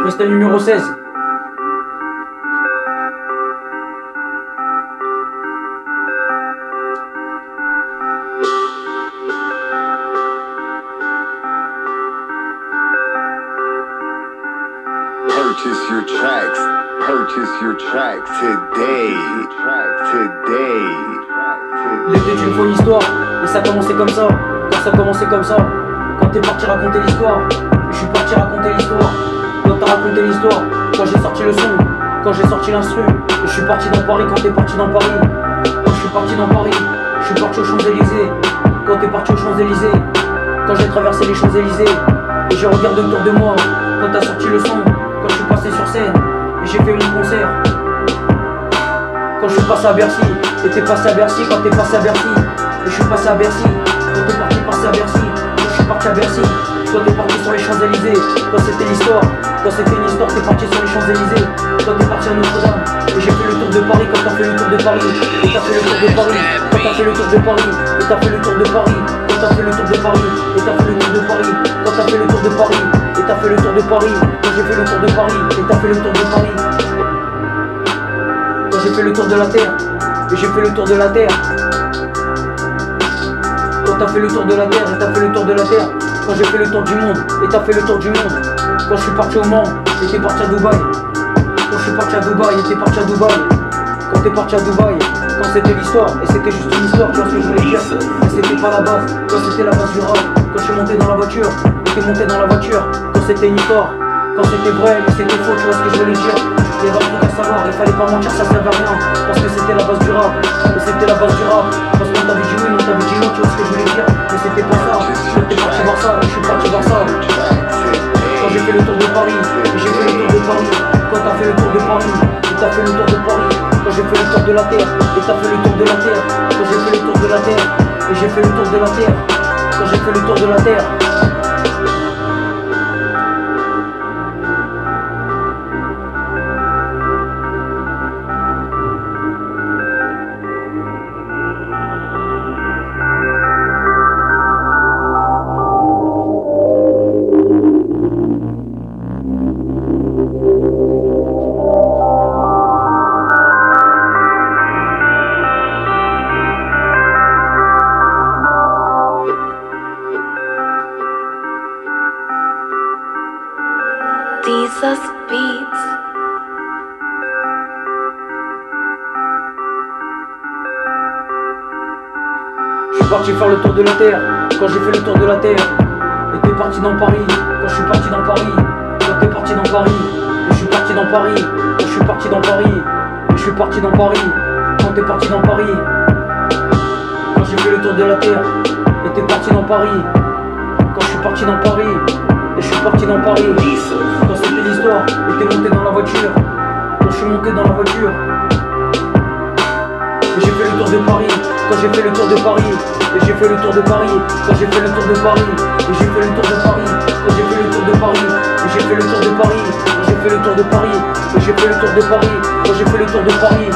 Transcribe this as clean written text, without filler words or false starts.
Freestyle numéro 16. Purchase your tracks today. Les deux d'une folle histoire, et ça a commencé comme ça. Quand ça a commencé comme ça, quand t'es parti raconter l'histoire, je suis parti raconter l'histoire. Quand t'as raconté l'histoire, quand j'ai sorti le son, quand j'ai sorti l'instru, et je suis parti dans Paris. Quand t'es parti dans Paris, quand je suis parti dans Paris, je suis parti aux Champs-Élysées. Quand t'es parti aux Champs-Élysées, quand j'ai traversé les Champs-Élysées, et je regarde autour de moi. Quand t'as sorti le son, quand je suis passé sur scène, et j'ai fait mon concert. Quand je suis passé à Bercy, et t'es passé à Bercy. Quand t'es passé à Bercy, et je suis passé à Bercy. Quand t'es parti passer à Bercy, quand je suis parti à Bercy. Quand t'es parti sur les Champs-Élysées, quand c'était l'histoire. Quand c'était une histoire, t'es parti sur les Champs-Élysées. Quand t'es parti à Notre-Dame, et j'ai fait le tour de Paris. Quand t'as fait le tour de Paris, et t'as fait le tour de Paris. Quand t'as fait le tour de Paris, et t'as fait le tour de Paris. Quand t'as fait le tour de Paris, et t'as fait le tour de Paris. Quand t'as fait le tour de Paris, et t'as fait le tour de Paris. Quand j'ai fait le tour de Paris, et t'as fait le tour de Paris. Quand j'ai fait le tour de la terre, et j'ai fait le tour de la terre. Quand t'as fait le tour de la terre, et t'as fait le tour de la terre. Quand j'ai fait le tour du monde, et t'as fait le tour du monde. Quand je suis parti au Mans, et t'es parti à Dubaï. Quand je suis parti à Dubaï, et t'es parti à Dubaï. Quand t'es parti à Dubaï, quand c'était l'histoire, et c'était juste une histoire, tu vois ce que je voulais dire. Mais c'était pas la base, quand c'était la base du rap. Quand je suis monté dans la voiture, et t'es monté dans la voiture. Quand c'était une histoire, quand c'était vrai, mais c'était faux, tu vois ce que je voulais dire. Il y avait un truc à savoir, il fallait pas mentir, ça servait à rien. Parce que c'était la base du rap, et c'était la base du rap. Parce qu'on t'avait dit oui, mais on t'avait dit non, tu vois ce que je voulais dire. Mais c'était pas ça, quand t'es parti voir ça, et je suis parti voir ça. Quand j'ai fait le tour de Paris, et j'ai fait le tour de Paris. Quand t'as fait le tour de Paris, et t'as fait le tour de Paris. Quand j'ai fait le tour de la terre, et t'as fait le tour de la terre. Quand j'ai fait le tour de la terre, et j'ai fait le tour de la terre. Quand j'ai fait le tour de la terre. Jesus Beats. Je suis parti faire le tour de la terre. Quand j'ai fait le tour de la terre, et t'es parti dans Paris. Quand je suis parti dans Paris, quand t'es parti dans Paris, et je suis parti dans Paris. Quand je suis parti dans Paris, et je suis parti dans Paris. Quand t'es parti dans Paris, quand j'ai fait le tour de la terre, et t'es parti dans Paris. Quand je suis parti dans Paris, et je suis parti dans Paris. Quand c'était l'histoire, et t'es monté dans la voiture. Quand je suis monté dans la voiture, et j'ai fait le tour de Paris. Quand j'ai fait le tour de Paris, et j'ai fait le tour de Paris. Quand j'ai fait le tour de Paris, et j'ai fait le tour de Paris. Quand j'ai fait le tour de Paris, et j'ai fait le tour de Paris. Quand j'ai fait le tour de Paris, et j'ai fait le tour de Paris. Quand j'ai fait le tour de Paris.